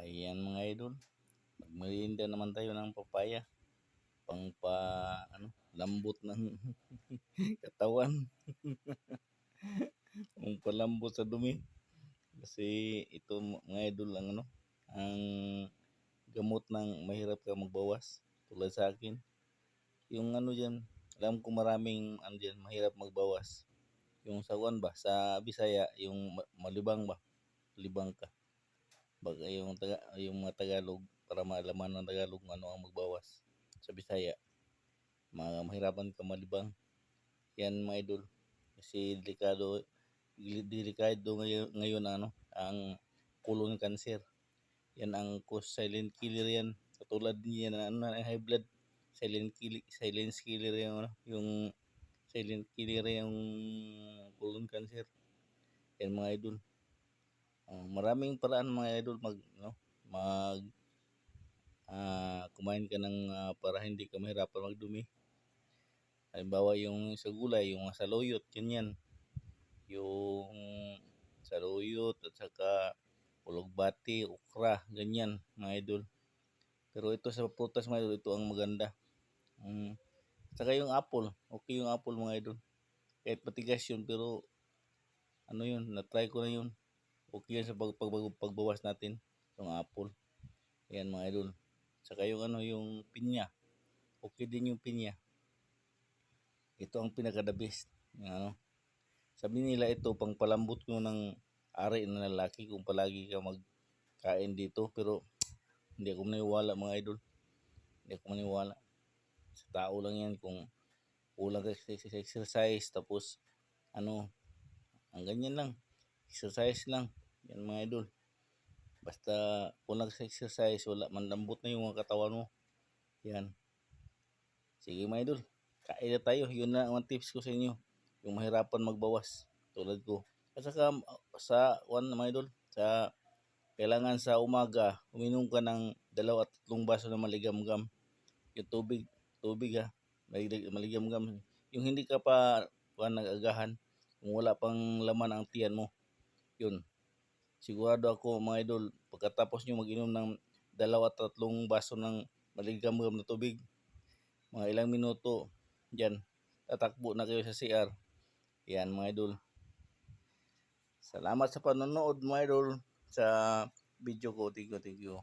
Ayan mga idol, magmerienda naman tayo ng papaya. Lambot ng katawan. Pang palambot sa dumi. Kasi ito mga idol ang gamot ng mahirap ka magbawas. Tulad sa akin. Yung dyan, alam ko maraming dyan, mahirap magbawas. Yung sa ba, sa Bisaya, yung malibang ba? Libang ka. Baga yung mga Tagalog, para malaman ng Tagalog kung ano ang magbawas sa Bisaya. Mahirapan ka malibang. Yan mga idol. Kasi delikado ngayon ang colon cancer. Yan ang cause, silent killer yan. Katulad niya na high blood, silent killer yung silent killer yung colon cancer. Yan mga idol. Maraming paraan mga idol kumain ka ng para hindi ka mahirapan magdumi. Halimbawa yung sa gulay, yung saluyot, ganyan. Yung saluyot at saka ulugbati, okra, ganyan mga idol. Pero ito sa prutas mga idol, ito ang maganda. Saka yung apple, okay yung apple mga idol. Kahit matigas yun, pero na-try ko na yun. Okay yan sa pagbawas natin, yung apple. Ayan mga idol. Saka yung pinya. Okay din yung pinya. Ito ang pinaka-the best. Sabi nila ito, pang palambot ko ng ari na lalaki kung palagi ka magkain dito. Pero hindi ako maniwala mga idol. Hindi ako maniwala. Sa tao lang yan kung kulang ka sa exercise. Tapos ang ganyan lang. Exercise lang. Yan mga idol. Basta kung nag-exercise, wala manlambot na yung mga katawan mo. Yan. Sige mga idol, kain na tayo. Yun na ang tips ko sa inyo. Yung mahirapan magbawas. Tulad ko. At saka mga idol, kailangan sa umaga, uminom ka ng 2 at 3 baso na maligamgam. Yung tubig maligamgam. Yung hindi ka pa nag-agahan, kung wala pang laman ang tiyan mo. Yun. Sigurado ako mga idol, pagkatapos nyo mag-inom ng 2 at 3 baso ng maligamgam na tubig, mga ilang minuto, dyan, tatakbo na kayo sa CR. Yan mga idol. Salamat sa panonood mga idol sa video ko. Thank you.